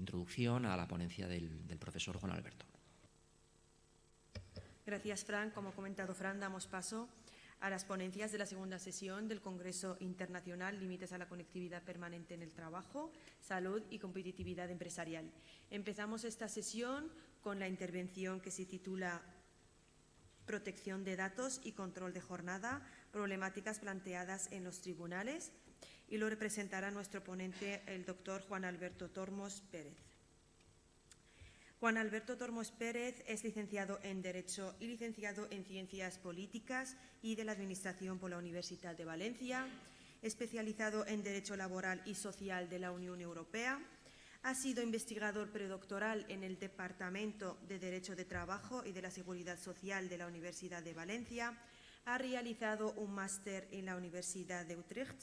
introducción a la ponencia del profesor Juan Alberto. Gracias, Fran. Como ha comentado Fran, damos paso a las ponencias de la segunda sesión del Congreso Internacional Límites a la Conectividad Permanente en el Trabajo, Salud y Competitividad Empresarial. Empezamos esta sesión con la intervención que se titula Protección de datos y control de jornada, problemáticas planteadas en los tribunales, y lo representará nuestro ponente, el doctor Juan Alberto Tormos Pérez. Juan Alberto Tormos Pérez es licenciado en Derecho y licenciado en Ciencias Políticas y de la Administración por la Universidad de Valencia, especializado en Derecho Laboral y Social de la Unión Europea. Ha sido investigador predoctoral en el Departamento de Derecho de Trabajo y de la Seguridad Social de la Universidad de Valencia. Ha realizado un máster en la Universidad de Utrecht.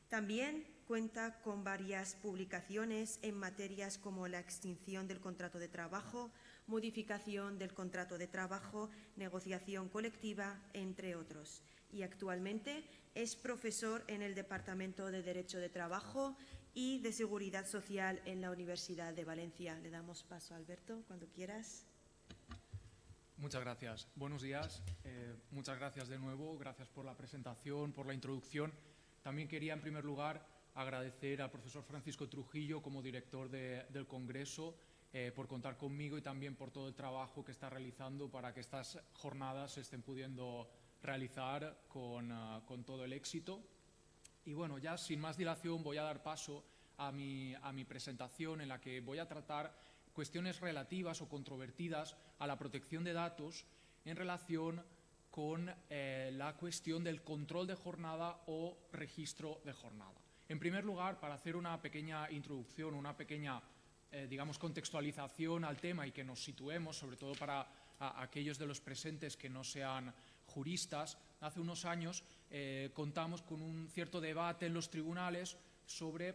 También cuenta con varias publicaciones en materias como la extinción del contrato de trabajo, modificación del contrato de trabajo, negociación colectiva, entre otros. Y actualmente es profesor en el Departamento de Derecho de Trabajo y de Seguridad Social en la Universidad de Valencia. Le damos paso a Alberto, cuando quieras. Muchas gracias. Buenos días. Muchas gracias de nuevo. Gracias por la presentación, por la introducción. También quería, en primer lugar, agradecer al profesor Francisco Trujillo como director del Congreso por contar conmigo y también por todo el trabajo que está realizando para que estas jornadas se estén pudiendo realizar con todo el éxito. Y bueno, ya sin más dilación voy a dar paso a mi presentación, en la que voy a tratar cuestiones relativas o controvertidas a la protección de datos en relación con la cuestión del control de jornada o registro de jornada. En primer lugar, para hacer una pequeña introducción, una pequeña, digamos, contextualización al tema y que nos situemos, sobre todo para aquellos de los presentes que no sean juristas, hace unos años contamos con un cierto debate en los tribunales sobre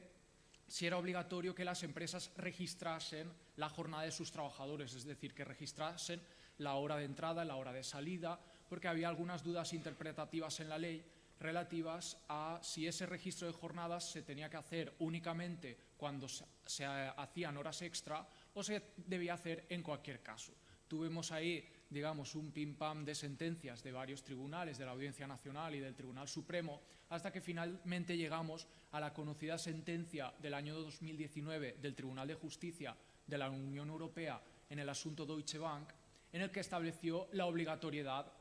si era obligatorio que las empresas registrasen la jornada de sus trabajadores, es decir, que registrasen la hora de entrada, la hora de salida, porque había algunas dudas interpretativas en la ley relativas a si ese registro de jornadas se tenía que hacer únicamente cuando se hacían horas extra o se debía hacer en cualquier caso. Tuvimos ahí, digamos, un pim-pam de sentencias de varios tribunales, de la Audiencia Nacional y del Tribunal Supremo, hasta que finalmente llegamos a la conocida sentencia del año 2019 del Tribunal de Justicia de la Unión Europea en el asunto Deutsche Bank, en el que estableció la obligatoriedad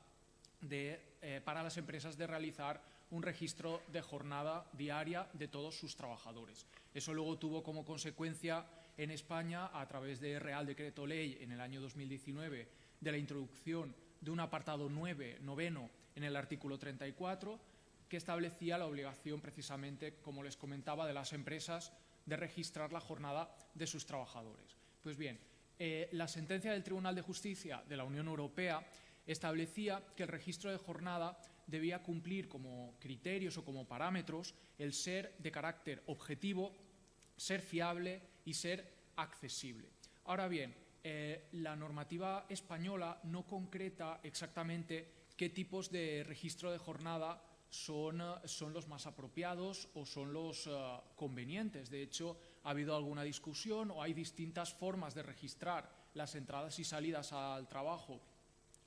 para las empresas de realizar un registro de jornada diaria de todos sus trabajadores. Eso luego tuvo como consecuencia en España, a través de Real Decreto Ley en el año 2019, de la introducción de un apartado noveno en el artículo 34, que establecía la obligación precisamente, como les comentaba, de las empresas de registrar la jornada de sus trabajadores. Pues bien, la sentencia del Tribunal de Justicia de la Unión Europea establecía que el registro de jornada debía cumplir como criterios o como parámetros el ser de carácter objetivo, ser fiable y ser accesible. Ahora bien, la normativa española no concreta exactamente qué tipos de registro de jornada son los más apropiados o son los convenientes. De hecho, ha habido alguna discusión o hay distintas formas de registrar las entradas y salidas al trabajo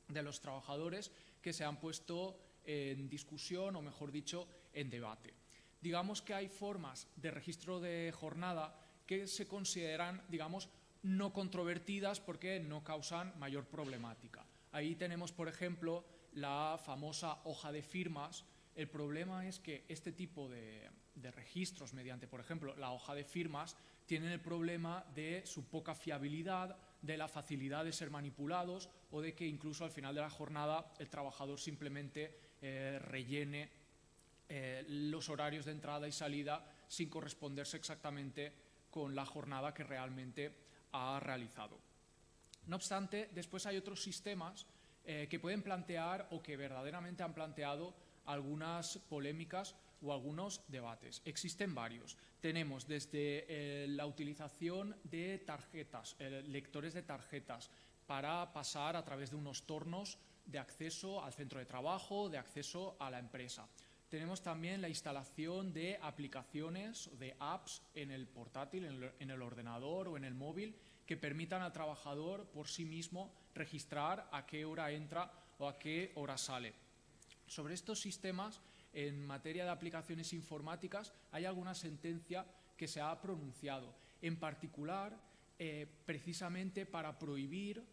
de los trabajadores que se han puesto en discusión o, mejor dicho, en debate. Digamos que hay formas de registro de jornada que se consideran, digamos, no controvertidas porque no causan mayor problemática. Ahí tenemos, por ejemplo, la famosa hoja de firmas. El problema es que este tipo de registros mediante, por ejemplo, la hoja de firmas, tienen el problema de su poca fiabilidad, de la facilidad de ser manipulados o de que incluso al final de la jornada el trabajador simplemente rellene los horarios de entrada y salida sin corresponderse exactamente con la jornada que realmente ha realizado. No obstante, después hay otros sistemas que pueden plantear o que verdaderamente han planteado algunas polémicas o algunos debates. Existen varios. Tenemos desde la utilización de tarjetas, lectores de tarjetas, para pasar a través de unos tornos de acceso al centro de trabajo, de acceso a la empresa. Tenemos también la instalación de aplicaciones, de apps en el portátil, en el ordenador o en el móvil, que permitan al trabajador por sí mismo registrar a qué hora entra o a qué hora sale. Sobre estos sistemas, en materia de aplicaciones informáticas, hay alguna sentencia que se ha pronunciado, en particular precisamente para prohibir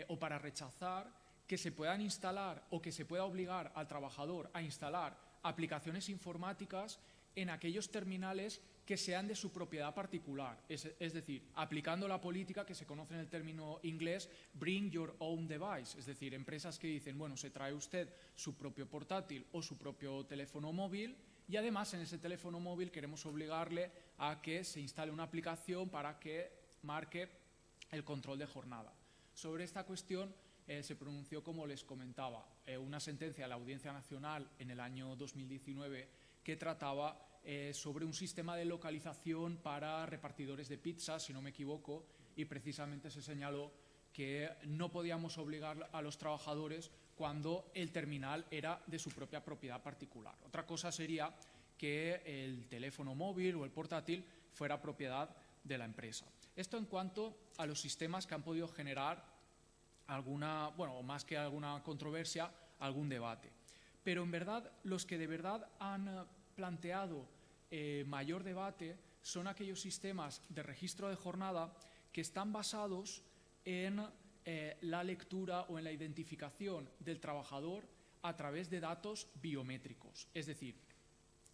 o para rechazar que se puedan instalar o que se pueda obligar al trabajador a instalar aplicaciones informáticas en aquellos terminales que sean de su propiedad particular, es decir, aplicando la política que se conoce en el término inglés Bring Your Own Device, es decir, empresas que dicen, bueno, se trae usted su propio portátil o su propio teléfono móvil y además en ese teléfono móvil queremos obligarle a que se instale una aplicación para que marque el control de jornada. Sobre esta cuestión se pronunció, como les comentaba, una sentencia de la Audiencia Nacional en el año 2019 que trataba sobre un sistema de localización para repartidores de pizza, si no me equivoco, y precisamente se señaló que no podíamos obligar a los trabajadores cuando el terminal era de su propia propiedad particular. Otra cosa sería que el teléfono móvil o el portátil fuera propiedad de la empresa. Esto en cuanto a los sistemas que han podido generar alguna, bueno, más que alguna controversia, algún debate. Pero en verdad, los que de verdad han planteado mayor debate son aquellos sistemas de registro de jornada que están basados en la lectura o en la identificación del trabajador a través de datos biométricos. Es decir,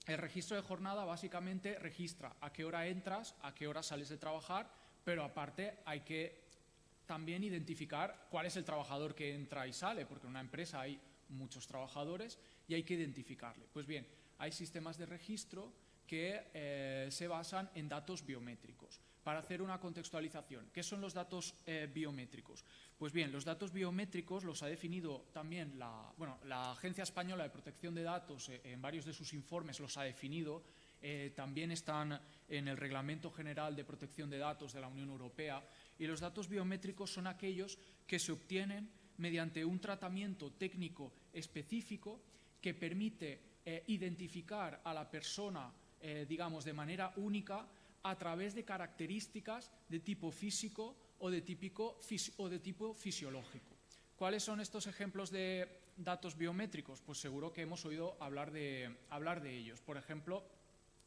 el registro de jornada básicamente registra a qué hora entras, a qué hora sales de trabajar, pero aparte hay que también identificar cuál es el trabajador que entra y sale, porque en una empresa hay muchos trabajadores y hay que identificarle. Pues bien, hay sistemas de registro que se basan en datos biométricos. Para hacer una contextualización, ¿qué son los datos biométricos? Pues bien, los datos biométricos los ha definido también la Agencia Española de Protección de Datos, en varios de sus informes los ha definido, también están en el Reglamento General de Protección de Datos de la Unión Europea, y los datos biométricos son aquellos que se obtienen mediante un tratamiento técnico específico que permite identificar a la persona, digamos, de manera única a través de características de tipo físico o de tipo fisiológico. ¿Cuáles son estos ejemplos de datos biométricos? Pues seguro que hemos oído hablar de ellos. Por ejemplo,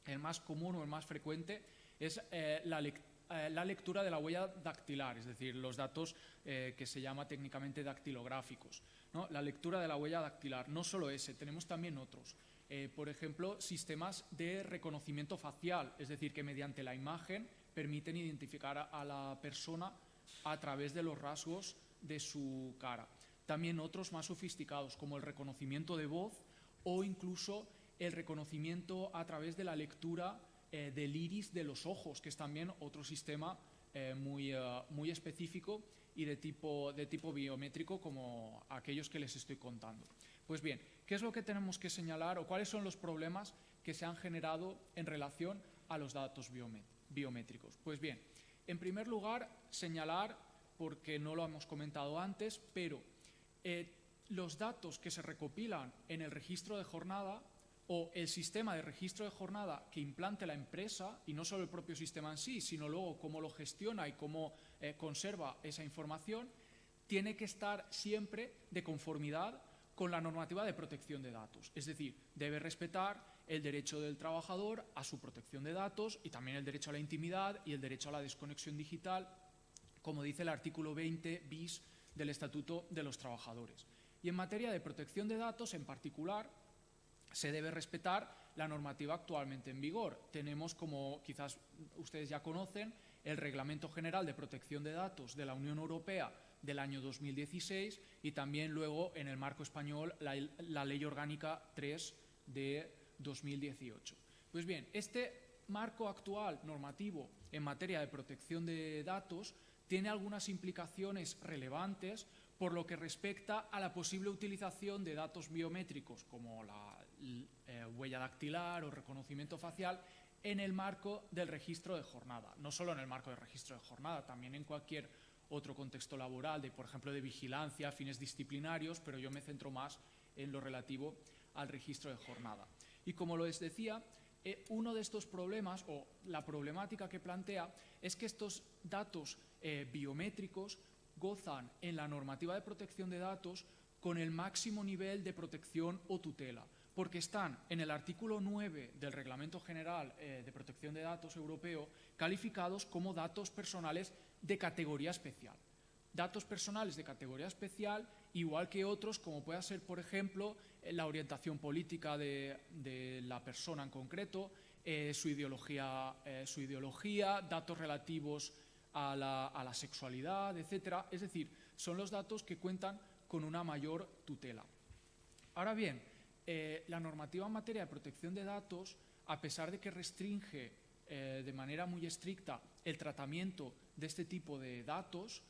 el más común o el más frecuente es la lectura de la huella dactilar, es decir, los datos que se llama técnicamente dactilográficos, ¿no? La lectura de la huella dactilar, no solo ese, tenemos también otros. Por ejemplo, sistemas de reconocimiento facial, es decir, que mediante la imagen permiten identificar a la persona a través de los rasgos de su cara. También otros más sofisticados, como el reconocimiento de voz o incluso el reconocimiento a través de la lectura del iris de los ojos, que es también otro sistema muy específico y de tipo biométrico como aquellos que les estoy contando. Pues bien, ¿qué es lo que tenemos que señalar o cuáles son los problemas que se han generado en relación a los datos biométricos? Pues bien, en primer lugar, señalar, porque no lo hemos comentado antes, pero los datos que se recopilan en el registro de jornada o el sistema de registro de jornada que implante la empresa, y no solo el propio sistema en sí, sino luego cómo lo gestiona y cómo conserva esa información, tiene que estar siempre de conformidad con la normativa de protección de datos. Es decir, debe respetar el derecho del trabajador a su protección de datos y también el derecho a la intimidad y el derecho a la desconexión digital, como dice el artículo 20 bis del Estatuto de los Trabajadores. Y en materia de protección de datos, en particular, se debe respetar la normativa actualmente en vigor. Tenemos, como quizás ustedes ya conocen, el Reglamento General de Protección de Datos de la Unión Europea del año 2016 y también luego en el marco español la Ley Orgánica 3 de 2018. Pues bien, este marco actual normativo en materia de protección de datos tiene algunas implicaciones relevantes por lo que respecta a la posible utilización de datos biométricos como la huella dactilar o reconocimiento facial en el marco del registro de jornada. No solo en el marco del registro de jornada, también en cualquier otro contexto laboral, por ejemplo, de vigilancia, fines disciplinarios, pero yo me centro más en lo relativo al registro de jornada. Y como les decía, uno de estos problemas, o la problemática que plantea, es que estos datos biométricos gozan en la normativa de protección de datos con el máximo nivel de protección o tutela, porque están en el artículo 9 del Reglamento General de Protección de Datos Europeo calificados como datos personales de categoría especial. Datos personales de categoría especial, igual que otros, como pueda ser, por ejemplo, la orientación política de la persona en concreto, su ideología, datos relativos a la sexualidad, etc. Es decir, son los datos que cuentan con una mayor tutela. Ahora bien, la normativa en materia de protección de datos, a pesar de que restringe de manera muy estricta el tratamiento de este tipo de datos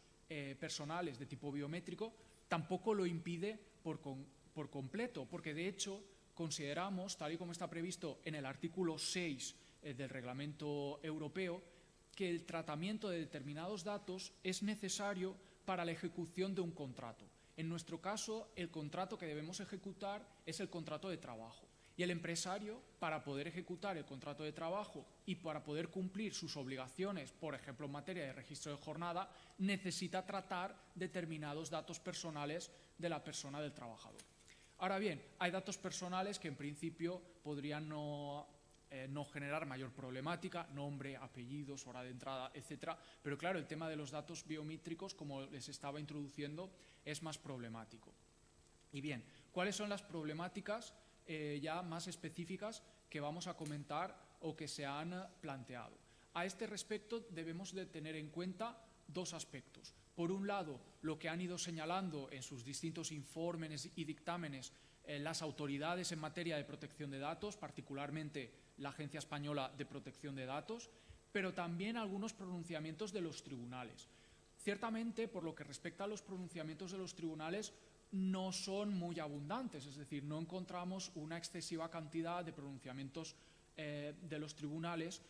personales de tipo biométrico, tampoco lo impide por completo, porque de hecho consideramos, tal y como está previsto en el artículo 6 del Reglamento Europeo, que el tratamiento de determinados datos es necesario para la ejecución de un contrato. En nuestro caso, el contrato que debemos ejecutar es el contrato de trabajo. Y el empresario, para poder ejecutar el contrato de trabajo y para poder cumplir sus obligaciones, por ejemplo, en materia de registro de jornada, necesita tratar determinados datos personales de la persona del trabajador. Ahora bien, hay datos personales que en principio podrían no generar mayor problemática, nombre, apellidos, hora de entrada, etc. Pero claro, el tema de los datos biométricos, como les estaba introduciendo, es más problemático. Y bien, ¿cuáles son las problemáticas ya más específicas que vamos a comentar o que se han planteado? A este respecto debemos de tener en cuenta dos aspectos. Por un lado, lo que han ido señalando en sus distintos informes y dictámenes las autoridades en materia de protección de datos, particularmente la Agencia Española de Protección de Datos, pero también algunos pronunciamientos de los tribunales. Ciertamente, por lo que respecta a los pronunciamientos de los tribunales, no son muy abundantes, es decir, no encontramos una excesiva cantidad de pronunciamientos de los tribunales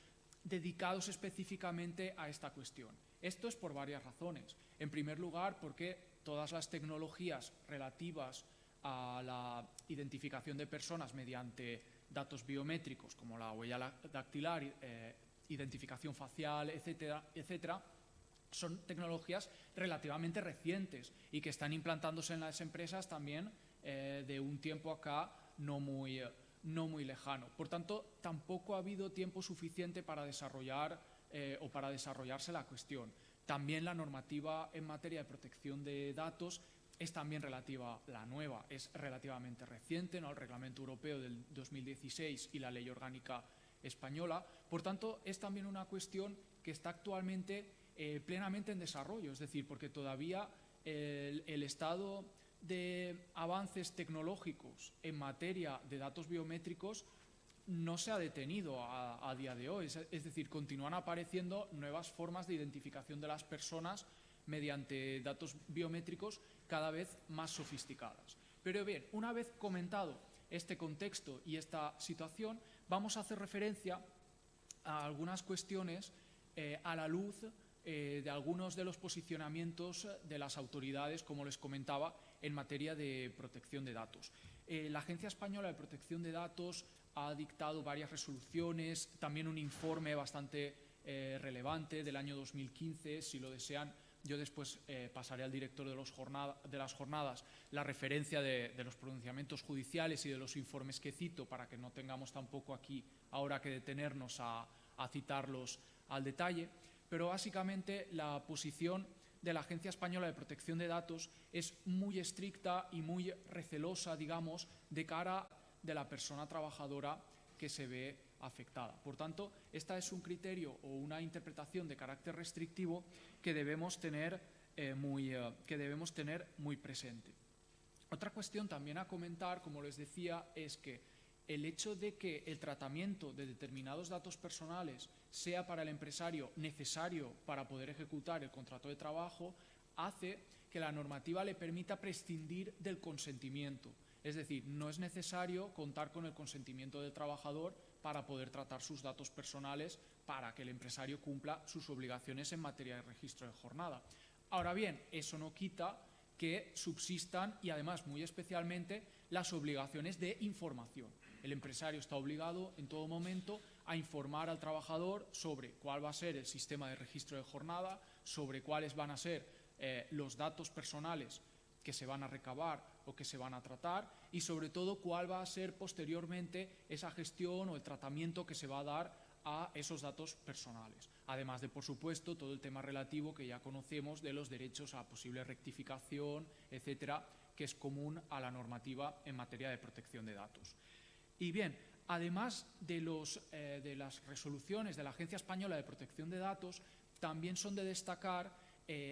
dedicados específicamente a esta cuestión. Esto es por varias razones. En primer lugar, porque todas las tecnologías relativas a la identificación de personas mediante datos biométricos, como la huella dactilar, identificación facial, etcétera, son tecnologías relativamente recientes y que están implantándose en las empresas también de un tiempo acá no muy lejano. Por tanto, tampoco ha habido tiempo suficiente para desarrollar o para desarrollarse la cuestión. También la normativa en materia de protección de datos es también la nueva es relativamente reciente, ¿no? El Reglamento Europeo del 2016 y la Ley Orgánica Española. Por tanto, es también una cuestión que está actualmente plenamente en desarrollo, es decir, porque todavía el estado de avances tecnológicos en materia de datos biométricos no se ha detenido a día de hoy, es decir, continúan apareciendo nuevas formas de identificación de las personas mediante datos biométricos cada vez más sofisticadas. Pero bien, una vez comentado este contexto y esta situación, vamos a hacer referencia a algunas cuestiones a la luz de algunos de los posicionamientos de las autoridades, como les comentaba, en materia de protección de datos. La Agencia Española de Protección de Datos ha dictado varias resoluciones, también un informe bastante relevante del año 2015, si lo desean. Yo después pasaré al director de las jornadas la referencia de los pronunciamientos judiciales y de los informes que cito, para que no tengamos tampoco aquí ahora que detenernos a citarlos al detalle. Pero básicamente la posición de la Agencia Española de Protección de Datos es muy estricta y muy recelosa, digamos, de cara de la persona trabajadora que se ve afectada. Por tanto, esta es un criterio o una interpretación de carácter restrictivo que debemos tener muy presente. Otra cuestión también a comentar, como les decía, es que el hecho de que el tratamiento de determinados datos personales sea para el empresario necesario para poder ejecutar el contrato de trabajo hace que la normativa le permita prescindir del consentimiento. Es decir, no es necesario contar con el consentimiento del trabajador para poder tratar sus datos personales para que el empresario cumpla sus obligaciones en materia de registro de jornada. Ahora bien, eso no quita que subsistan, y además muy especialmente, las obligaciones de información. el empresario está obligado en todo momento a informar al trabajador sobre cuál va a ser el sistema de registro de jornada, sobre cuáles van a ser los datos personales que se van a recabar o que se van a tratar y sobre todo cuál va a ser posteriormente esa gestión o el tratamiento que se va a dar a esos datos personales. Además de, por supuesto, todo el tema relativo que ya conocemos de los derechos a posible rectificación, etcétera, que es común a la normativa en materia de protección de datos. Y bien, además de las resoluciones de la Agencia Española de Protección de Datos, también son de destacar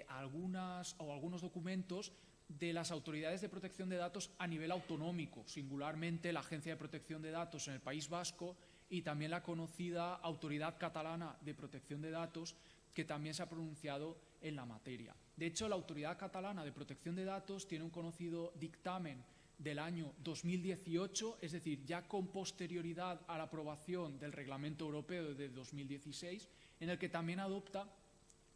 algunos documentos de las autoridades de protección de datos a nivel autonómico, singularmente la Agencia de Protección de Datos en el País Vasco y también la conocida Autoridad Catalana de Protección de Datos, que también se ha pronunciado en la materia. De hecho, la Autoridad Catalana de Protección de Datos tiene un conocido dictamen del año 2018, es decir, ya con posterioridad a la aprobación del Reglamento Europeo de 2016, en el que también adopta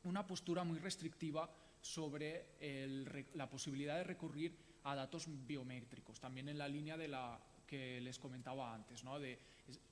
una postura muy restrictiva sobre la posibilidad de recurrir a datos biométricos, también en la línea de la que les comentaba antes, ¿no?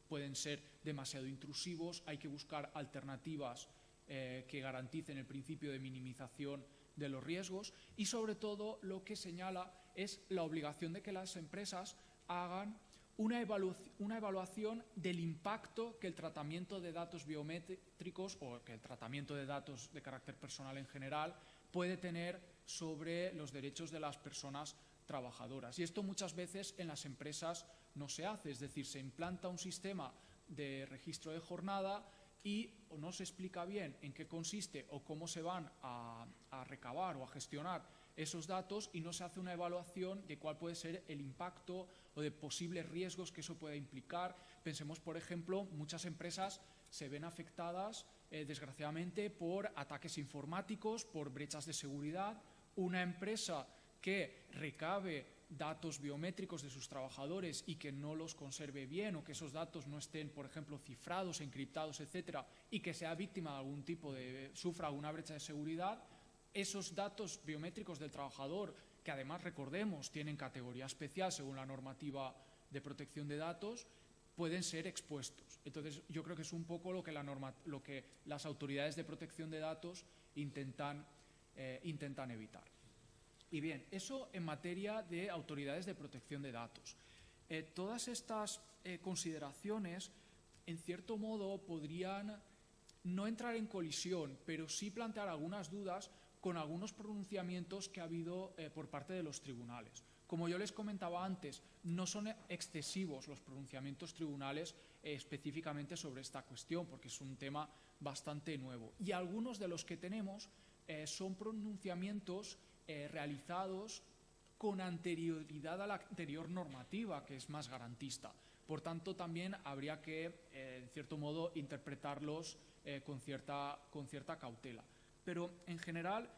Pueden ser demasiado intrusivos, hay que buscar alternativas que garanticen el principio de minimización de los riesgos y sobre todo lo que señala es la obligación de que las empresas hagan una evaluación del impacto que el tratamiento de datos biométricos o que el tratamiento de datos de carácter personal en general puede tener sobre los derechos de las personas trabajadoras. Y esto muchas veces en las empresas no se hace, es decir, se implanta un sistema de registro de jornada y no se explica bien en qué consiste o cómo se van a recabar o a gestionar esos datos y no se hace una evaluación de cuál puede ser el impacto o de posibles riesgos que eso pueda implicar. Pensemos, por ejemplo, muchas empresas se ven afectadas, desgraciadamente, por ataques informáticos, por brechas de seguridad. Una empresa que recabe datos biométricos de sus trabajadores y que no los conserve bien o que esos datos no estén, por ejemplo, cifrados, encriptados, etcétera, y que sea víctima de algún tipo sufra alguna brecha de seguridad, esos datos biométricos del trabajador, que además, recordemos, tienen categoría especial según la normativa de protección de datos, pueden ser expuestos. Entonces, yo creo que es un poco lo que las autoridades de protección de datos intentan evitar. Y bien, eso en materia de autoridades de protección de datos. Todas estas consideraciones, en cierto modo, podrían no entrar en colisión, pero sí plantear algunas dudas con algunos pronunciamientos que ha habido por parte de los tribunales. Como yo les comentaba antes, no son excesivos los pronunciamientos tribunales específicamente sobre esta cuestión, porque es un tema bastante nuevo. Y algunos de los que tenemos son pronunciamientos realizados con anterioridad a la anterior normativa, que es más garantista. Por tanto, también habría que, en cierto modo, interpretarlos con cierta cautela. Pero, en general,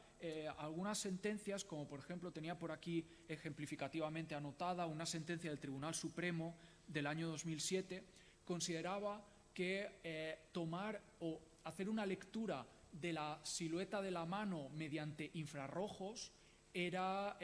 algunas sentencias, como por ejemplo tenía por aquí ejemplificativamente anotada una sentencia del Tribunal Supremo del año 2007, consideraba que tomar o hacer una lectura de la silueta de la mano mediante infrarrojos era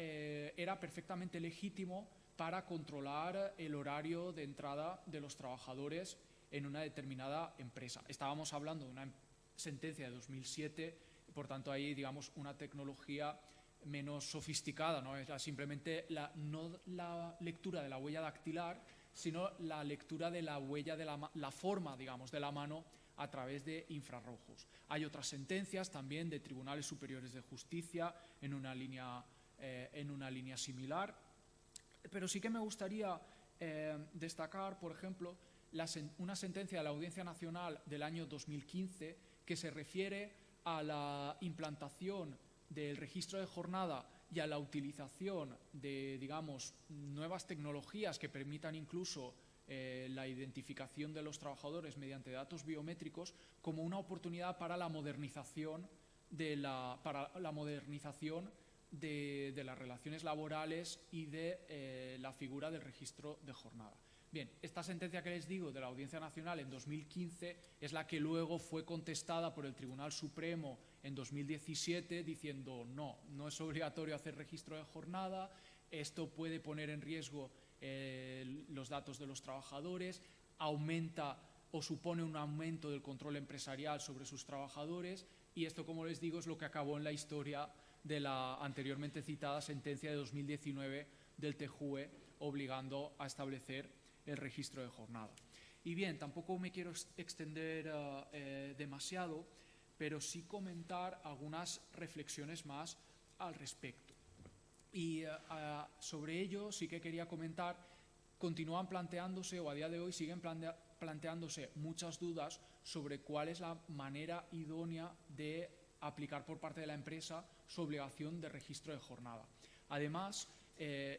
perfectamente legítimo para controlar el horario de entrada de los trabajadores en una determinada empresa. Estábamos hablando de una sentencia de 2007, por tanto ahí, digamos, una tecnología menos sofisticada, ¿no? Era simplemente no la lectura de la huella dactilar, sino la lectura de la huella de la forma, digamos, de la mano a través de infrarrojos. Hay otras sentencias también de tribunales superiores de justicia en una línea similar, pero sí que me gustaría destacar, por ejemplo, una sentencia de la Audiencia Nacional del año 2015 que se refiere a la implantación del registro de jornada y a la utilización de, digamos, nuevas tecnologías que permitan incluso la identificación de los trabajadores mediante datos biométricos como una oportunidad para la modernización de las relaciones laborales y de la figura del registro de jornada. Bien, esta sentencia que les digo de la Audiencia Nacional en 2015 es la que luego fue contestada por el Tribunal Supremo en 2017 diciendo no es obligatorio hacer registro de jornada, esto puede poner en riesgo los datos de los trabajadores, aumenta o supone un aumento del control empresarial sobre sus trabajadores, y esto, como les digo, es lo que acabó en la historia de la anteriormente citada sentencia de 2019 del TJUE, obligando a establecer el registro de jornada. Y bien, tampoco me quiero extender demasiado, pero sí comentar algunas reflexiones más al respecto. Y sobre ello sí que quería comentar, continúan planteándose, o a día de hoy siguen planteándose muchas dudas sobre cuál es la manera idónea de aplicar por parte de la empresa su obligación de registro de jornada. Además,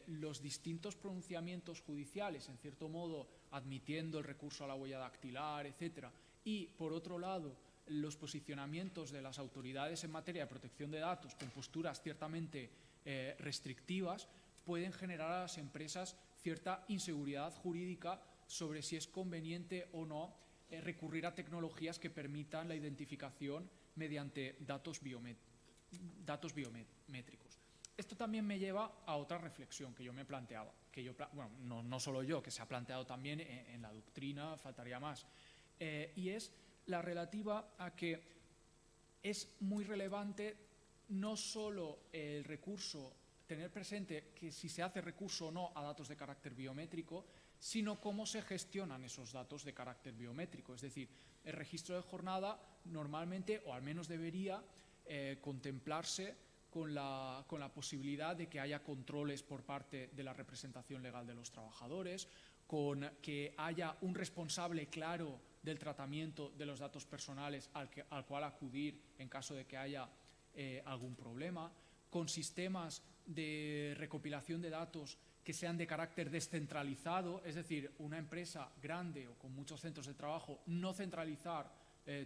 los distintos pronunciamientos judiciales, en cierto modo admitiendo el recurso a la huella dactilar, etcétera, y por otro lado los posicionamientos de las autoridades en materia de protección de datos con posturas ciertamente restrictivas, pueden generar a las empresas cierta inseguridad jurídica sobre si es conveniente o no recurrir a tecnologías que permitan la identificación mediante datos biométricos. Esto también me lleva a otra reflexión que yo me planteaba, no solo yo, que se ha planteado también en la doctrina, faltaría más, y es la relativa a que es muy relevante no solo el recurso, tener presente que si se hace recurso o no a datos de carácter biométrico, sino cómo se gestionan esos datos de carácter biométrico. Es decir, el registro de jornada normalmente, o al menos debería, contemplarse con la posibilidad de que haya controles por parte de la representación legal de los trabajadores, con que haya un responsable claro del tratamiento de los datos personales al cual acudir en caso de que haya algún problema, con sistemas de recopilación de datos que sean de carácter descentralizado, es decir, una empresa grande o con muchos centros de trabajo, no centralizar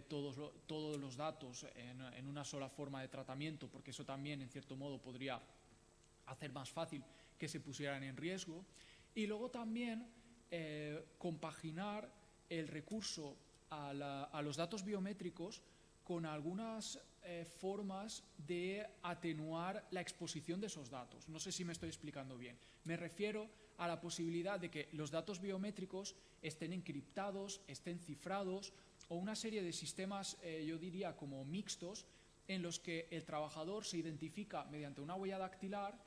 todos los datos en una sola forma de tratamiento, porque eso también, en cierto modo, podría hacer más fácil que se pusieran en riesgo. Y luego también compaginar el recurso a los datos biométricos con algunas formas de atenuar la exposición de esos datos. No sé si me estoy explicando bien. Me refiero a la posibilidad de que los datos biométricos estén encriptados, estén cifrados, o una serie de sistemas, yo diría, como mixtos, en los que el trabajador se identifica mediante una huella dactilar,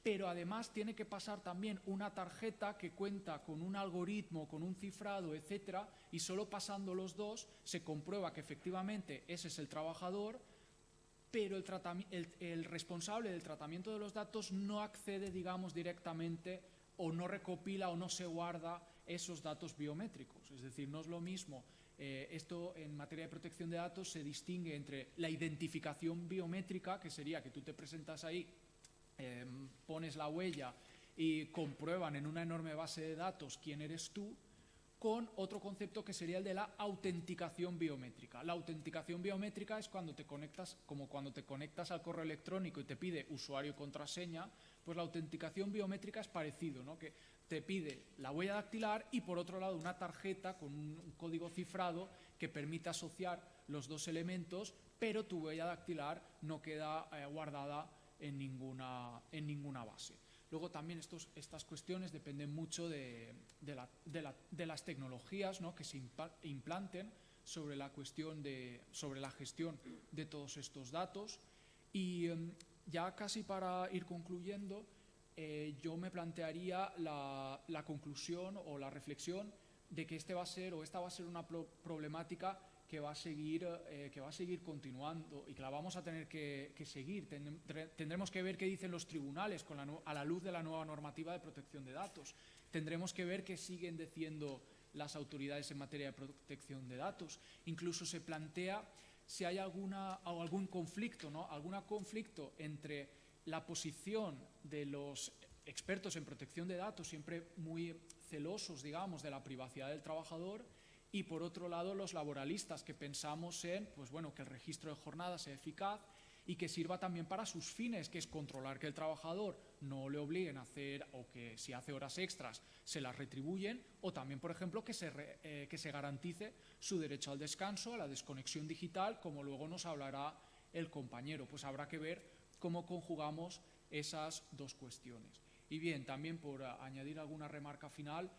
pero además tiene que pasar también una tarjeta que cuenta con un algoritmo, con un cifrado, etcétera, y solo pasando los dos se comprueba que efectivamente ese es el trabajador, pero el responsable del tratamiento de los datos no accede, digamos, directamente, o no recopila o no se guarda esos datos biométricos. Es decir, no es lo mismo. Esto en materia de protección de datos se distingue entre la identificación biométrica, que sería que tú te presentas ahí, pones la huella y comprueban en una enorme base de datos quién eres tú, con otro concepto que sería el de la autenticación biométrica. La autenticación biométrica es cuando te conectas, como cuando te conectas al correo electrónico y te pide usuario y contraseña, pues la autenticación biométrica es parecido, ¿no? Que te pide la huella dactilar y por otro lado una tarjeta con un código cifrado que permite asociar los dos elementos, pero tu huella dactilar no queda guardada en ninguna base. Luego también estas cuestiones dependen mucho de las tecnologías, ¿no?, que se implanten sobre la gestión de todos estos datos. Y ya casi para ir concluyendo, yo me plantearía la conclusión o la reflexión de que esta va a ser una problemática que va a seguir continuando y que la vamos a tener que seguir. Tendremos que ver qué dicen los tribunales a la luz de la nueva normativa de protección de datos. Tendremos que ver qué siguen diciendo las autoridades en materia de protección de datos. Incluso se plantea si hay algún conflicto, ¿no? Algún conflicto entre la posición de los expertos en protección de datos, siempre muy celosos, digamos, de la privacidad del trabajador, y por otro lado los laboralistas, que pensamos en que el registro de jornada sea eficaz y que sirva también para sus fines, que es controlar que el trabajador no le obliguen a hacer, o que si hace horas extras se las retribuyen, o también, por ejemplo, que se garantice su derecho al descanso, a la desconexión digital, como luego nos hablará el compañero. Pues habrá que ver cómo conjugamos esas dos cuestiones. Y bien, también por añadir alguna remarca final,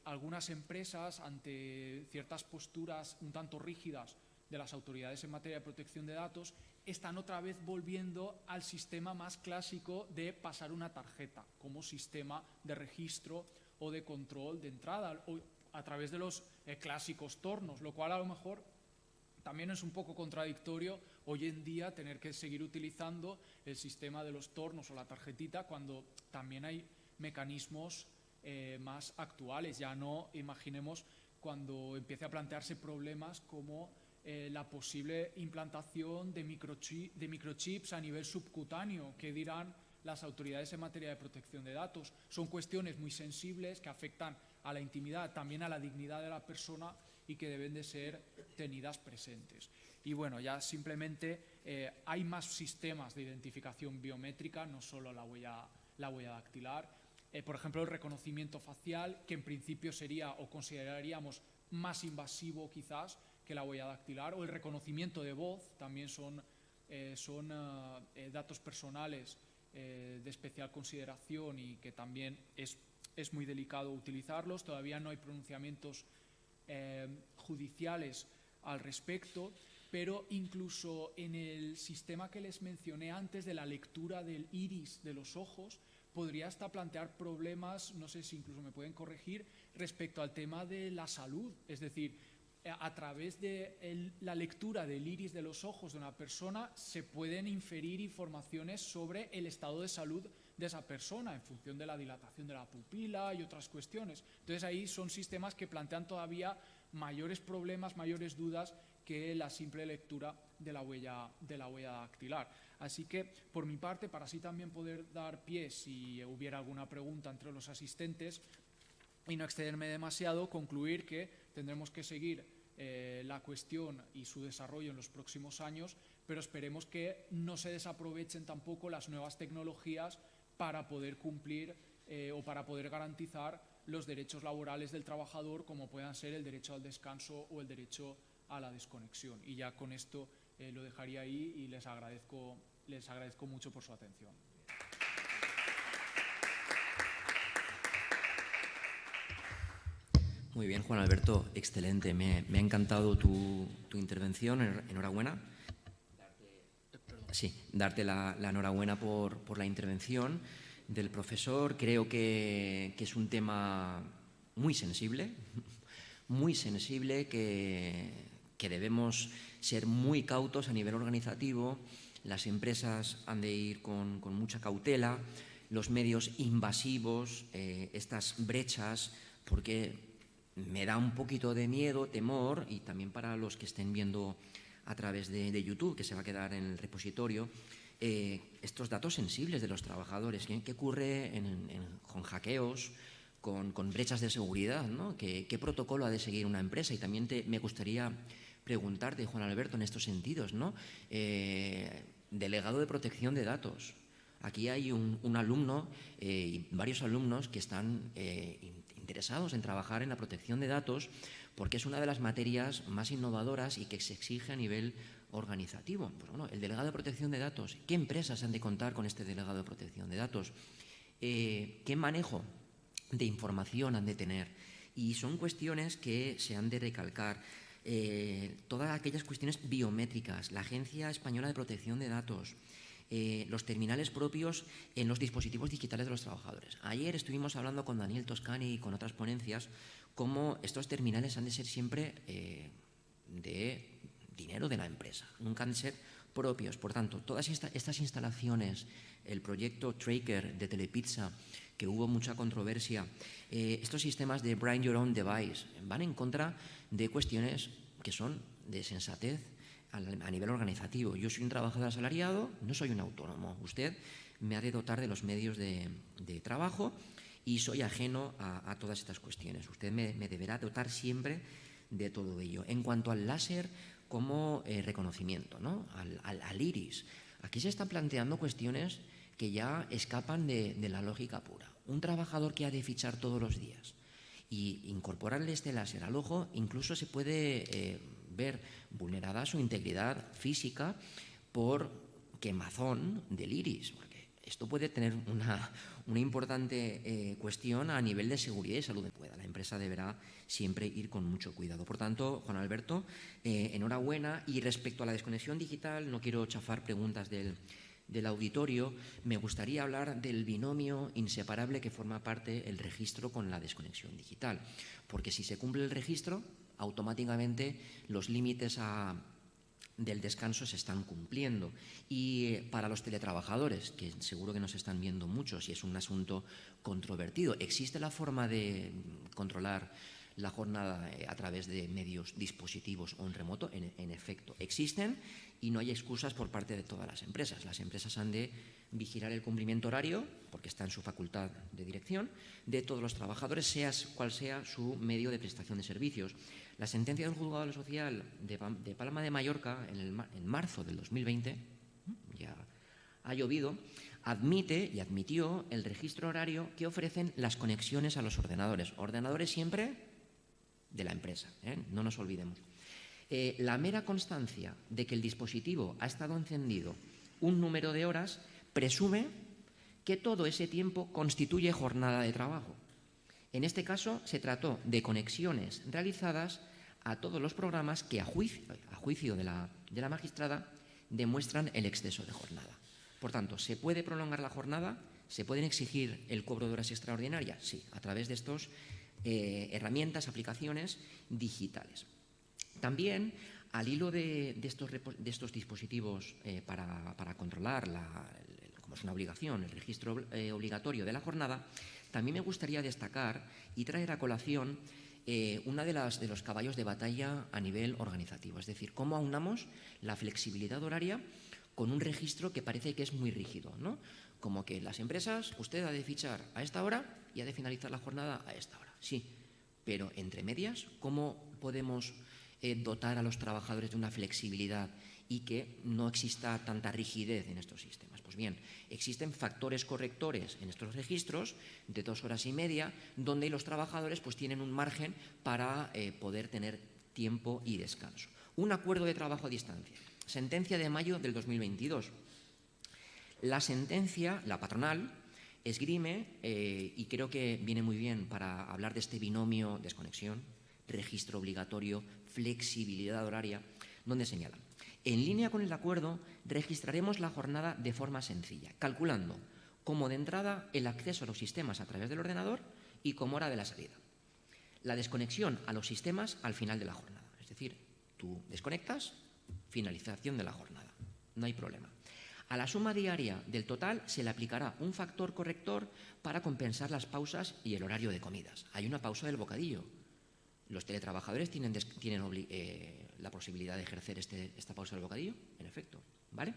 algunas empresas, ante ciertas posturas un tanto rígidas de las autoridades en materia de protección de datos, están otra vez volviendo al sistema más clásico de pasar una tarjeta como sistema de registro o de control de entrada, o a través de los clásicos tornos, lo cual a lo mejor también es un poco contradictorio hoy en día tener que seguir utilizando el sistema de los tornos o la tarjetita cuando también hay mecanismos más actuales. Ya no imaginemos cuando empiece a plantearse problemas como la posible implantación de microchips a nivel subcutáneo. ¿Qué dirán las autoridades en materia de protección de datos? Son cuestiones muy sensibles que afectan a la intimidad, también a la dignidad de la persona y que deben de ser tenidas presentes. Y bueno, ya simplemente hay más sistemas de identificación biométrica, no solo la huella dactilar. Por ejemplo, el reconocimiento facial, que en principio sería o consideraríamos más invasivo quizás que la huella dactilar, o el reconocimiento de voz, también son datos personales de especial consideración y que también es muy delicado utilizarlos. Todavía no hay pronunciamientos judiciales al respecto, pero incluso en el sistema que les mencioné antes de la lectura del iris de los ojos, podría hasta plantear problemas, no sé si incluso me pueden corregir, respecto al tema de la salud. Es decir, a través de la lectura del iris de los ojos de una persona se pueden inferir informaciones sobre el estado de salud de esa persona en función de la dilatación de la pupila y otras cuestiones. Entonces ahí son sistemas que plantean todavía mayores problemas, mayores dudas que la simple lectura de la huella dactilar. Así que, por mi parte, para así también poder dar pie, si hubiera alguna pregunta entre los asistentes, y no excederme demasiado, concluir que tendremos que seguir la cuestión y su desarrollo en los próximos años, pero esperemos que no se desaprovechen tampoco las nuevas tecnologías para poder cumplir o para poder garantizar los derechos laborales del trabajador, como puedan ser el derecho al descanso o el derecho a la desconexión. Y ya con esto lo dejaría ahí y les agradezco mucho por su atención. Muy bien, Juan Alberto, excelente. Me ha encantado tu intervención. Enhorabuena. Sí, darte la enhorabuena por la intervención del profesor. Creo que es un tema muy sensible que debemos ser muy cautos a nivel organizativo. Las empresas han de ir con mucha cautela, los medios invasivos, estas brechas, porque me da un poquito de miedo, temor, y también para los que estén viendo a través de YouTube, que se va a quedar en el repositorio, estos datos sensibles de los trabajadores. ¿Qué ocurre con hackeos, con brechas de seguridad, ¿no? ¿Qué protocolo ha de seguir una empresa? Y también me gustaría preguntarte, Juan Alberto, en estos sentidos, ¿no? Delegado de protección de datos. Aquí hay un alumno y varios alumnos que están interesados en trabajar en la protección de datos porque es una de las materias más innovadoras y que se exige a nivel organizativo. Pues bueno, el delegado de protección de datos, ¿qué empresas han de contar con este delegado de protección de datos? ¿Qué manejo de información han de tener? Y son cuestiones que se han de recalcar. Todas aquellas cuestiones biométricas, la Agencia Española de Protección de Datos, los terminales propios en los dispositivos digitales de los trabajadores. Ayer estuvimos hablando con Daniel Toscani y con otras ponencias cómo estos terminales han de ser siempre de dinero de la empresa, nunca han de ser propios. Por tanto, todas estas instalaciones, el proyecto Tracker de Telepizza, que hubo mucha controversia, estos sistemas de Bring Your Own Device van en contra de cuestiones que son de sensatez a nivel organizativo. Yo soy un trabajador asalariado, no soy un autónomo. Usted me ha de dotar de los medios de trabajo y soy ajeno a todas estas cuestiones. Usted me deberá dotar siempre de todo ello. En cuanto al láser como reconocimiento, ¿no? al iris, aquí se están planteando cuestiones que ya escapan de la lógica pura. Un trabajador que ha de fichar todos los días y incorporarle este láser al ojo, incluso se puede ver vulnerada su integridad física por quemazón del iris, porque esto puede tener una importante cuestión a nivel de seguridad y salud. La empresa deberá siempre ir con mucho cuidado. Por tanto, Juan Alberto, enhorabuena. Y respecto a la desconexión digital, no quiero chafar preguntas del auditorio, me gustaría hablar del binomio inseparable que forma parte el registro con la desconexión digital. Porque si se cumple el registro, automáticamente los límites del descanso se están cumpliendo. Y para los teletrabajadores, que seguro que nos están viendo muchos y es un asunto controvertido, ¿existe la forma de controlar la jornada a través de medios, dispositivos o en remoto? En efecto, existen y no hay excusas por parte de todas las empresas. Las empresas han de vigilar el cumplimiento horario, porque está en su facultad de dirección, de todos los trabajadores, sea cual sea su medio de prestación de servicios. La sentencia del Juzgado de lo Social de Palma de Mallorca, en marzo del 2020, ya ha llovido, admite y admitió el registro horario que ofrecen las conexiones a los ordenadores. Ordenadores siempre de la empresa, no nos olvidemos. La mera constancia de que el dispositivo ha estado encendido un número de horas presume que todo ese tiempo constituye jornada de trabajo. En este caso, se trató de conexiones realizadas a todos los programas que, a juicio de la magistrada, demuestran el exceso de jornada. Por tanto, ¿se puede prolongar la jornada? ¿Se pueden exigir el cobro de horas extraordinarias? Sí, a través de estas herramientas, aplicaciones digitales. También, al hilo de estos dispositivos para controlar, como es una obligación, el registro obligatorio de la jornada, también me gustaría destacar y traer a colación una de los caballos de batalla a nivel organizativo. Es decir, cómo aunamos la flexibilidad horaria con un registro que parece que es muy rígido, ¿no? Como que las empresas, usted ha de fichar a esta hora y ha de finalizar la jornada a esta hora. Sí, pero entre medias, ¿cómo podemos dotar a los trabajadores de una flexibilidad y que no exista tanta rigidez en estos sistemas? Pues bien, existen factores correctores en estos registros de 2 horas y media, donde los trabajadores pues tienen un margen para poder tener tiempo y descanso. Un acuerdo de trabajo a distancia. Sentencia de mayo del 2022. La sentencia, la patronal, esgrime, y creo que viene muy bien para hablar de este binomio desconexión, registro obligatorio, flexibilidad horaria, donde señala: en línea con el acuerdo, registraremos la jornada de forma sencilla, calculando como de entrada el acceso a los sistemas a través del ordenador y como hora de la salida. La desconexión a los sistemas al final de la jornada. Es decir, tú desconectas, finalización de la jornada. No hay problema. A la suma diaria del total se le aplicará un factor corrector para compensar las pausas y el horario de comidas. Hay una pausa del bocadillo. ¿Los teletrabajadores tienen la posibilidad de ejercer esta pausa del bocadillo? En efecto, ¿vale?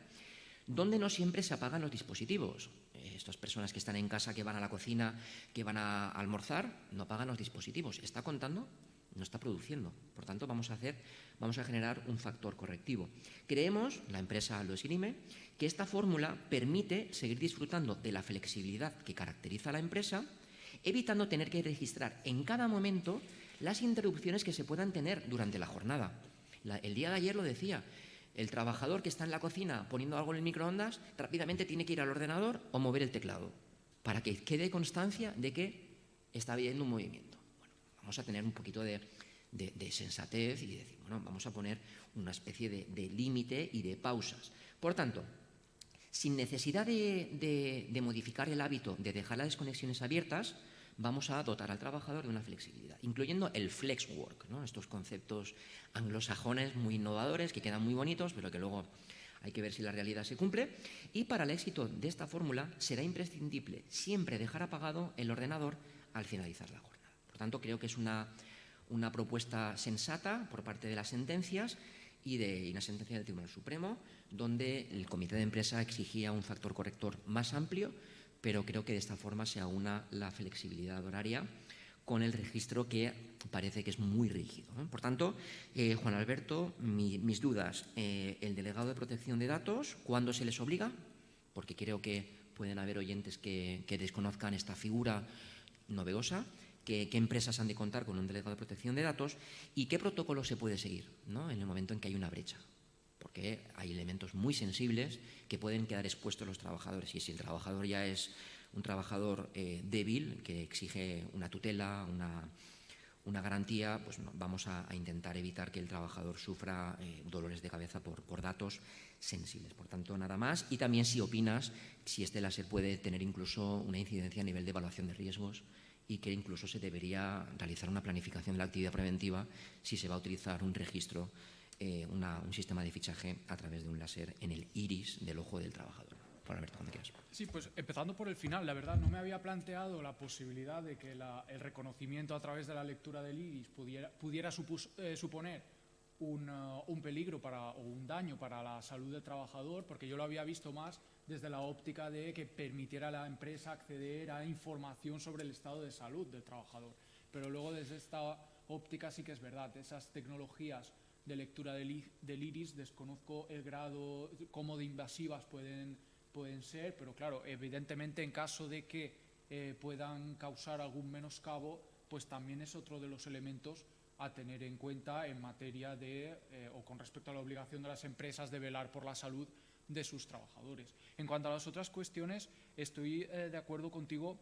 ¿Dónde no siempre se apagan los dispositivos? Estas personas que están en casa, que van a la cocina, que van a almorzar, no apagan los dispositivos. ¿Está contando? No está produciendo. Por tanto, vamos a generar un factor correctivo. Creemos, la empresa lo esgrime, que esta fórmula permite seguir disfrutando de la flexibilidad que caracteriza a la empresa, evitando tener que registrar en cada momento las interrupciones que se puedan tener durante la jornada. El día de ayer lo decía, el trabajador que está en la cocina poniendo algo en el microondas rápidamente tiene que ir al ordenador o mover el teclado para que quede constancia de que está habiendo un movimiento. Bueno, vamos a tener un poquito de sensatez y decir, bueno, vamos a poner una especie de límite y de pausas. Por tanto, sin necesidad de modificar el hábito de dejar las desconexiones abiertas, vamos a dotar al trabajador de una flexibilidad, incluyendo el flex work, ¿no? Estos conceptos anglosajones muy innovadores que quedan muy bonitos, pero que luego hay que ver si la realidad se cumple. Y para el éxito de esta fórmula será imprescindible siempre dejar apagado el ordenador al finalizar la jornada. Por tanto, creo que es una propuesta sensata por parte de las sentencias y de una sentencia del Tribunal Supremo, donde el comité de empresa exigía un factor corrector más amplio, pero creo que de esta forma se aúna la flexibilidad horaria con el registro que parece que es muy rígido, ¿no? Por tanto, Juan Alberto, mis dudas, el delegado de protección de datos, ¿cuándo se les obliga? Porque creo que pueden haber oyentes que desconozcan esta figura novedosa. ¿Qué empresas han de contar con un delegado de protección de datos? ¿Y qué protocolo se puede seguir, ¿no? En el momento en que hay una brecha? porque hay elementos muy sensibles que pueden quedar expuestos los trabajadores. Y si el trabajador ya es un trabajador débil, que exige una tutela, una garantía, pues vamos a intentar evitar que el trabajador sufra dolores de cabeza por datos sensibles. Por tanto, nada más. Y también si opinas si este láser puede tener incluso una incidencia a nivel de evaluación de riesgos y que incluso se debería realizar una planificación de la actividad preventiva si se va a utilizar un registro, un sistema de fichaje a través de un láser en el iris del ojo del trabajador. Juan Alberto, cuando quieras. Sí, pues empezando por el final, la verdad no me había planteado la posibilidad de que el reconocimiento a través de la lectura del iris pudiera suponer un peligro o un daño para la salud del trabajador, porque yo lo había visto más desde la óptica de que permitiera a la empresa acceder a información sobre el estado de salud del trabajador. Pero luego desde esta óptica sí que es verdad, esas tecnologías de lectura del iris, desconozco el grado, cómo de invasivas pueden ser, pero claro, evidentemente en caso de que puedan causar algún menoscabo, pues también es otro de los elementos a tener en cuenta en materia o con respecto a la obligación de las empresas de velar por la salud de sus trabajadores. En cuanto a las otras cuestiones, estoy de acuerdo contigo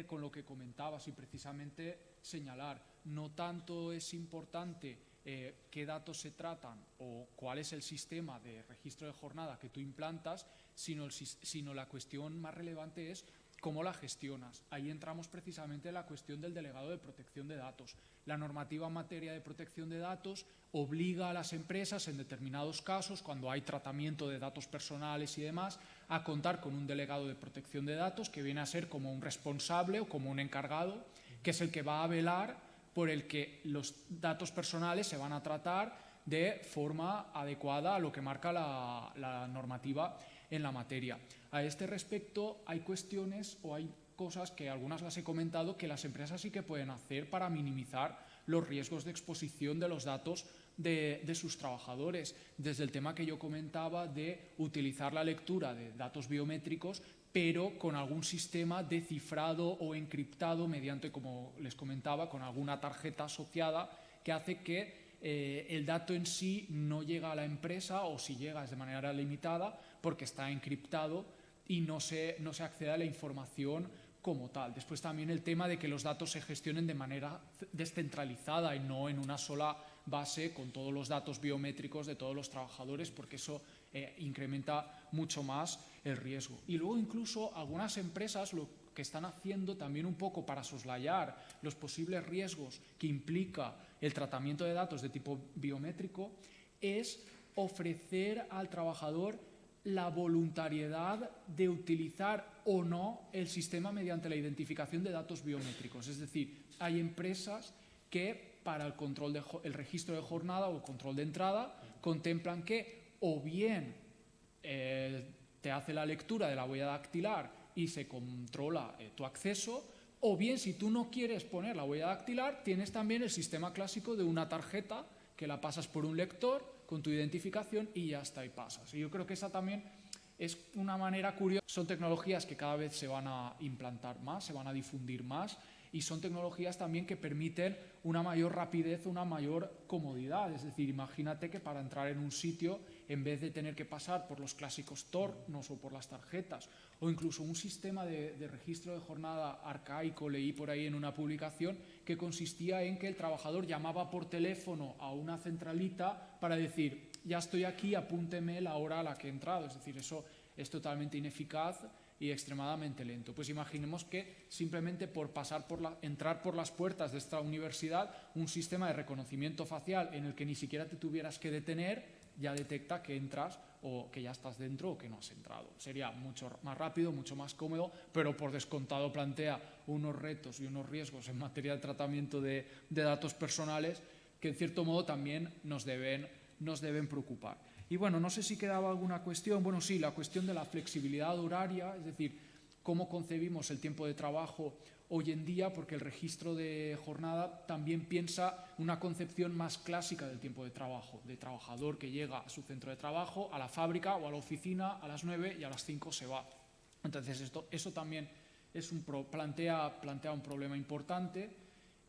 con lo que comentabas y precisamente señalar, no tanto es importante qué datos se tratan o cuál es el sistema de registro de jornada que tú implantas, sino la cuestión más relevante es cómo la gestionas. Ahí entramos precisamente en la cuestión del delegado de protección de datos. La normativa en materia de protección de datos obliga a las empresas en determinados casos, cuando hay tratamiento de datos personales y demás, a contar con un delegado de protección de datos que viene a ser como un responsable o como un encargado, que es el que va a velar por el que los datos personales se van a tratar de forma adecuada a lo que marca la normativa en la materia. A este respecto hay cuestiones o hay cosas que algunas las he comentado que las empresas sí que pueden hacer para minimizar los riesgos de exposición de los datos de sus trabajadores. Desde el tema que yo comentaba de utilizar la lectura de datos biométricos, pero con algún sistema de cifrado o encriptado mediante, como les comentaba, con alguna tarjeta asociada que hace que el dato en sí no llega a la empresa, o si llega es de manera limitada porque está encriptado y no se accede a la información como tal. Después también el tema de que los datos se gestionen de manera descentralizada y no en una sola base con todos los datos biométricos de todos los trabajadores, porque eso incrementa mucho más el riesgo. Y luego incluso algunas empresas lo que están haciendo también un poco para soslayar los posibles riesgos que implica el tratamiento de datos de tipo biométrico es ofrecer al trabajador la voluntariedad de utilizar o no el sistema mediante la identificación de datos biométricos. Es decir, hay empresas que para el registro de jornada o el control de entrada contemplan que o bien te hace la lectura de la huella dactilar y se controla tu acceso, o bien si tú no quieres poner la huella dactilar, tienes también el sistema clásico de una tarjeta que la pasas por un lector con tu identificación y ya está, y pasas. Y yo creo que esa también es una manera curiosa. Son tecnologías que cada vez se van a implantar más, se van a difundir más, y son tecnologías también que permiten una mayor rapidez, una mayor comodidad. Es decir, imagínate que para entrar en un sitio, en vez de tener que pasar por los clásicos tornos o por las tarjetas, o incluso un sistema de registro de jornada arcaico, leí por ahí en una publicación, que consistía en que el trabajador llamaba por teléfono a una centralita para decir, ya estoy aquí, apúnteme la hora a la que he entrado. Es decir, eso es totalmente ineficaz y extremadamente lento. Pues imaginemos que simplemente por entrar por las puertas de esta universidad, un sistema de reconocimiento facial en el que ni siquiera te tuvieras que detener, ya detecta que entras o que ya estás dentro o que no has entrado. Sería mucho más rápido, mucho más cómodo, pero por descontado plantea unos retos y unos riesgos en materia de tratamiento de datos personales que en cierto modo también nos deben preocupar. Y bueno, no sé si quedaba alguna cuestión. Bueno, sí, la cuestión de la flexibilidad horaria, es decir, cómo concebimos el tiempo de trabajo hoy en día, porque el registro de jornada también piensa una concepción más clásica del tiempo de trabajo, de trabajador que llega a su centro de trabajo, a la fábrica o a la oficina a las 9 y a las 5 se va. Entonces, eso también plantea un problema importante.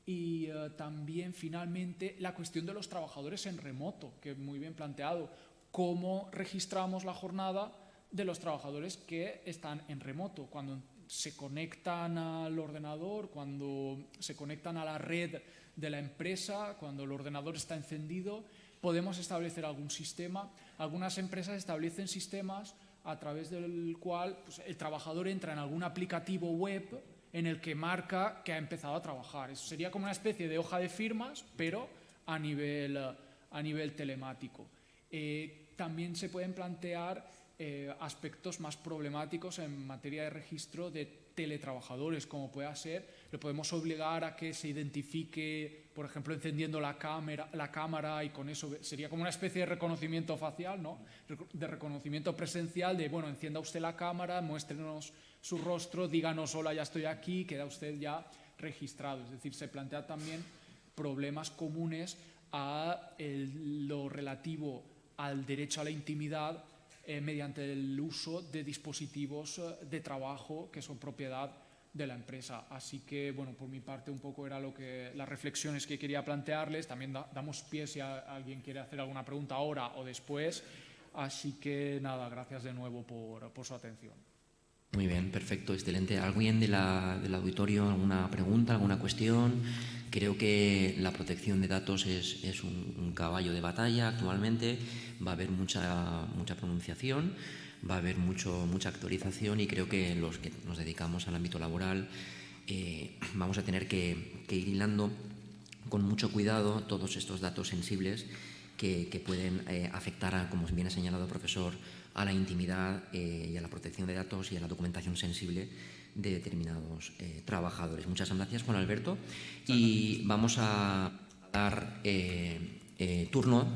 Y también, finalmente, la cuestión de los trabajadores en remoto, que muy bien planteado. cómo registramos la jornada de los trabajadores que están en remoto, cuando se conectan al ordenador, cuando se conectan a la red de la empresa, cuando el ordenador está encendido. Podemos establecer algún sistema. Algunas empresas establecen sistemas a través del cual pues, el trabajador entra en algún aplicativo web en el que marca que ha empezado a trabajar. Eso sería como una especie de hoja de firmas, pero a nivel telemático. También se pueden plantear aspectos más problemáticos en materia de registro de teletrabajadores, como pueda ser, le podemos obligar a que se identifique, por ejemplo, encendiendo la cámara, y con eso sería como una especie de reconocimiento facial, ¿no? De reconocimiento presencial, de, bueno, encienda usted la cámara, muéstrenos su rostro, díganos hola, ya estoy aquí, queda usted ya registrado. Es decir, se plantea también problemas comunes a lo relativo al derecho a la intimidad mediante el uso de dispositivos de trabajo que son propiedad de la empresa. Así que, bueno, por mi parte un poco era las reflexiones que quería plantearles. También damos pie si alguien quiere hacer alguna pregunta ahora o después. Así que nada, gracias de nuevo por su atención. Muy bien, perfecto, excelente. ¿Alguien del auditorio, alguna pregunta, alguna cuestión? Creo que la protección de datos es un caballo de batalla actualmente. Va a haber mucha pronunciación, va a haber mucha actualización, y creo que los que nos dedicamos al ámbito laboral vamos a tener que ir hilando con mucho cuidado todos estos datos sensibles que pueden afectar, como bien ha señalado el profesor, a la intimidad y a la protección de datos y a la documentación sensible de determinados trabajadores. Muchas gracias, Juan Alberto. Y vamos a dar turno